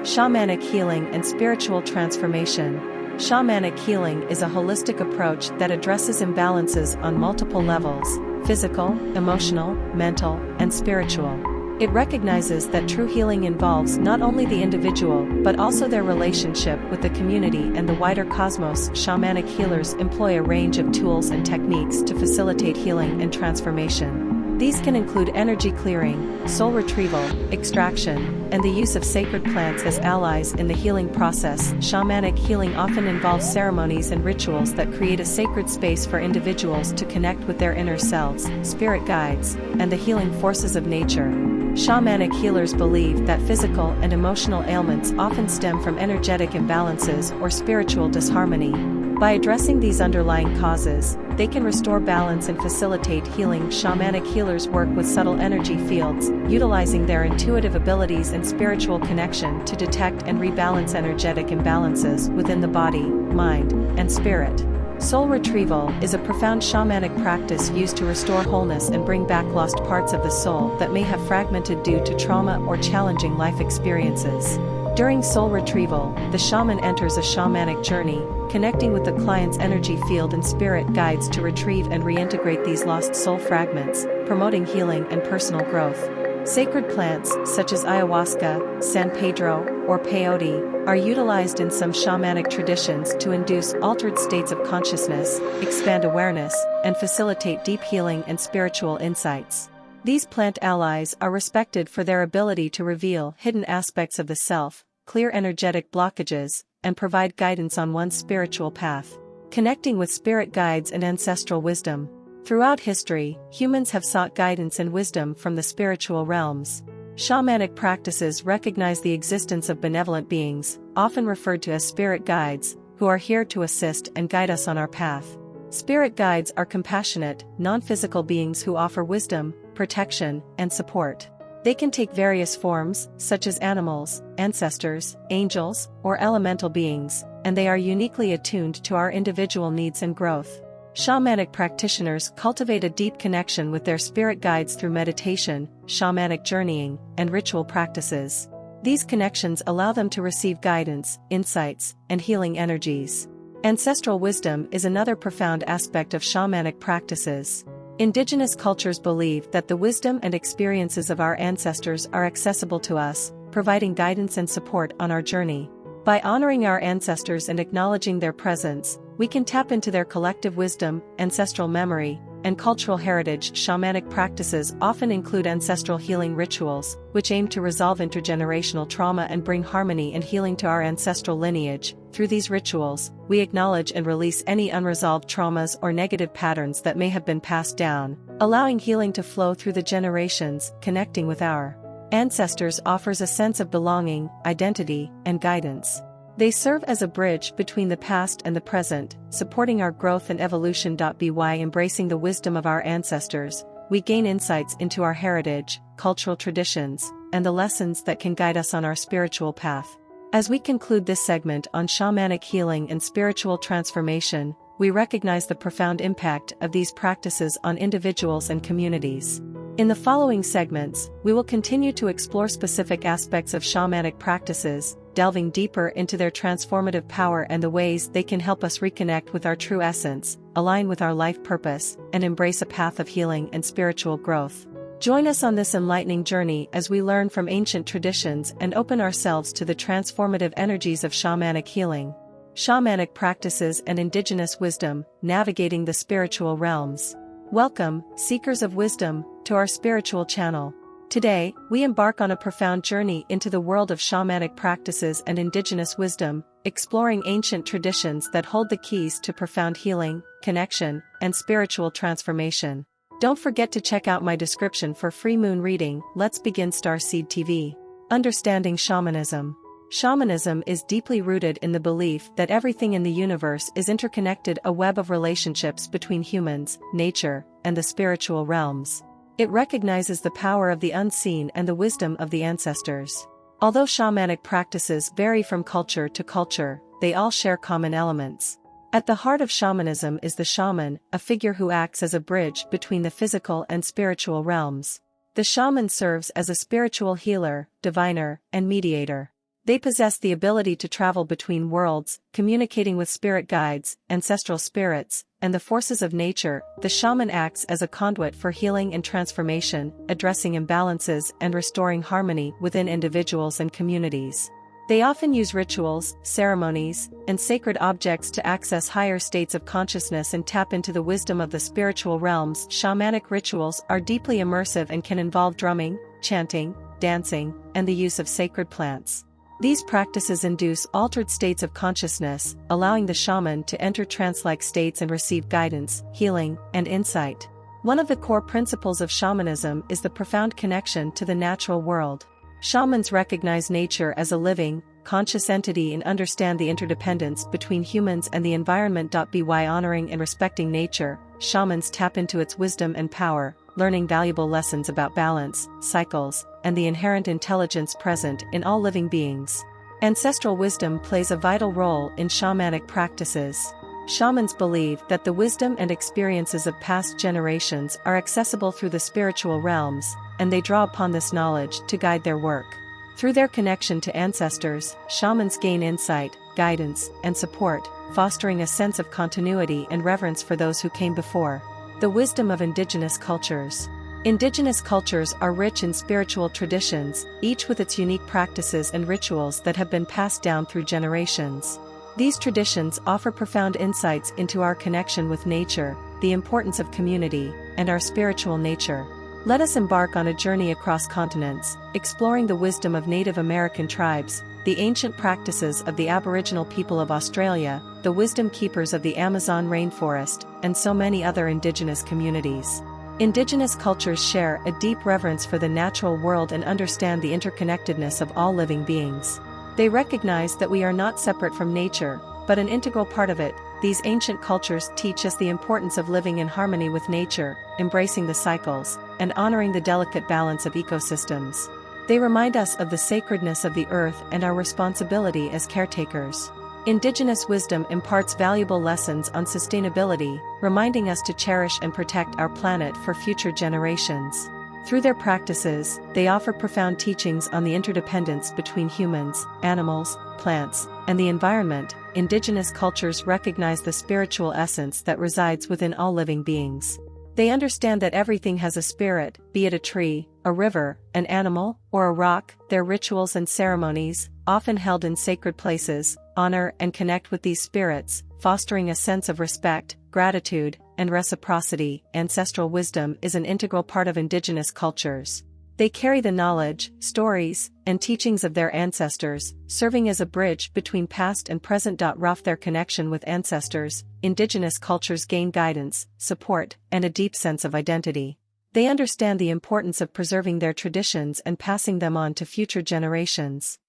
Shamanic healing and spiritual transformation. Shamanic healing is a holistic approach that addresses imbalances on multiple levels: physical, emotional, mental, and spiritual. It recognizes that true healing involves not only the individual but also their relationship with the community and the wider cosmos. Shamanic healers employ a range of tools and techniques to facilitate healing and transformation. These can include energy clearing, soul retrieval, extraction, and the use of sacred plants as allies in the healing process. Shamanic healing often involves ceremonies and rituals that create a sacred space for individuals to connect with their inner selves, spirit guides, and the healing forces of nature. Shamanic healers believe that physical and emotional ailments often stem from energetic imbalances or spiritual disharmony. By addressing these underlying causes, they can restore balance and facilitate healing. Shamanic healers work with subtle energy fields, utilizing their intuitive abilities and spiritual connection to detect and rebalance energetic imbalances within the body, mind, and spirit. Soul retrieval is a profound shamanic practice used to restore wholeness and bring back lost parts of the soul that may have fragmented due to trauma or challenging life experiences. During soul retrieval, the shaman enters a shamanic journey, connecting with the client's energy field and spirit guides to retrieve and reintegrate these lost soul fragments, promoting healing and personal growth. Sacred plants, such as ayahuasca, San Pedro, or peyote, are utilized in some shamanic traditions to induce altered states of consciousness, expand awareness, and facilitate deep healing and spiritual insights. These plant allies are respected for their ability to reveal hidden aspects of the self, clear energetic blockages, and provide guidance on one's spiritual path. Connecting with spirit guides and ancestral wisdom. Throughout history, humans have sought guidance and wisdom from the spiritual realms. Shamanic practices recognize the existence of benevolent beings, often referred to as spirit guides, who are here to assist and guide us on our path. Spirit guides are compassionate, non-physical beings who offer wisdom, protection, and support. They can take various forms, such as animals, ancestors, angels, or elemental beings, and they are uniquely attuned to our individual needs and growth. Shamanic practitioners cultivate a deep connection with their spirit guides through meditation, shamanic journeying, and ritual practices. These connections allow them to receive guidance, insights, and healing energies. Ancestral wisdom is another profound aspect of shamanic practices. Indigenous cultures believe that the wisdom and experiences of our ancestors are accessible to us, providing guidance and support on our journey. By honoring our ancestors and acknowledging their presence, we can tap into their collective wisdom, ancestral memory, and cultural heritage. Shamanic practices often include ancestral healing rituals, which aim to resolve intergenerational trauma and bring harmony and healing to our ancestral lineage. Through these rituals, we acknowledge and release any unresolved traumas or negative patterns that may have been passed down, allowing healing to flow through the generations. Connecting with our ancestors offers a sense of belonging, identity, and guidance. They serve as a bridge between the past and the present, supporting our growth and evolution. By embracing the wisdom of our ancestors, we gain insights into our heritage, cultural traditions, and the lessons that can guide us on our spiritual path. As we conclude this segment on shamanic healing and spiritual transformation, we recognize the profound impact of these practices on individuals and communities. In the following segments, we will continue to explore specific aspects of shamanic practices, delving deeper into their transformative power and the ways they can help us reconnect with our true essence, align with our life purpose, and embrace a path of healing and spiritual growth. Join us on this enlightening journey as we learn from ancient traditions and open ourselves to the transformative energies of shamanic healing. Shamanic practices and indigenous wisdom, navigating the spiritual realms. Welcome, seekers of wisdom, to our spiritual channel. Today, we embark on a profound journey into the world of shamanic practices and indigenous wisdom, exploring ancient traditions that hold the keys to profound healing, connection, and spiritual transformation. Don't forget to check out my description for free moon reading. Let's begin. Starseed TV. Understanding Shamanism. Shamanism is deeply rooted in the belief that everything in the universe is interconnected, a web of relationships between humans, nature, and the spiritual realms. It recognizes the power of the unseen and the wisdom of the ancestors. Although shamanic practices vary from culture to culture, they all share common elements. At the heart of shamanism is the shaman, a figure who acts as a bridge between the physical and spiritual realms. The shaman serves as a spiritual healer, diviner, and mediator. They possess the ability to travel between worlds, communicating with spirit guides, ancestral spirits, and the forces of nature. The shaman acts as a conduit for healing and transformation, addressing imbalances and restoring harmony within individuals and communities. They often use rituals, ceremonies, and sacred objects to access higher states of consciousness and tap into the wisdom of the spiritual realms. Shamanic rituals are deeply immersive and can involve drumming, chanting, dancing, and the use of sacred plants. These practices induce altered states of consciousness, allowing the shaman to enter trance-like states and receive guidance, healing, and insight. One of the core principles of shamanism is the profound connection to the natural world. Shamans recognize nature as a living, conscious entity and understand the interdependence between humans and the environment. By honoring and respecting nature, shamans tap into its wisdom and power, learning valuable lessons about balance, cycles, and the inherent intelligence present in all living beings. Ancestral wisdom plays a vital role in shamanic practices. Shamans believe that the wisdom and experiences of past generations are accessible through the spiritual realms, and they draw upon this knowledge to guide their work. Through their connection to ancestors, shamans gain insight, guidance, and support, fostering a sense of continuity and reverence for those who came before. The wisdom of indigenous cultures. Indigenous cultures are rich in spiritual traditions, each with its unique practices and rituals that have been passed down through generations. These traditions offer profound insights into our connection with nature, the importance of community, and our spiritual nature. Let us embark on a journey across continents, exploring the wisdom of Native American tribes, the ancient practices of the Aboriginal people of Australia, the wisdom keepers of the Amazon rainforest, and so many other indigenous communities. Indigenous cultures share a deep reverence for the natural world and understand the interconnectedness of all living beings. They recognize that we are not separate from nature, but an integral part of it. These ancient cultures teach us the importance of living in harmony with nature, embracing the cycles, and honoring the delicate balance of ecosystems. They remind us of the sacredness of the earth and our responsibility as caretakers. Indigenous wisdom imparts valuable lessons on sustainability, reminding us to cherish and protect our planet for future generations. Through their practices, they offer profound teachings on the interdependence between humans, animals, plants, and the environment. Indigenous cultures recognize the spiritual essence that resides within all living beings. They understand that everything has a spirit, be it a tree, a river, an animal, or a rock. Their rituals and ceremonies, often held in sacred places, honor and connect with these spirits, fostering a sense of respect, gratitude, and reciprocity. Ancestral wisdom is an integral part of indigenous cultures. They carry the knowledge, stories, and teachings of their ancestors, serving as a bridge between past and present. Through their connection with ancestors, indigenous cultures gain guidance, support, and a deep sense of identity. They understand the importance of preserving their traditions and passing them on to future generations.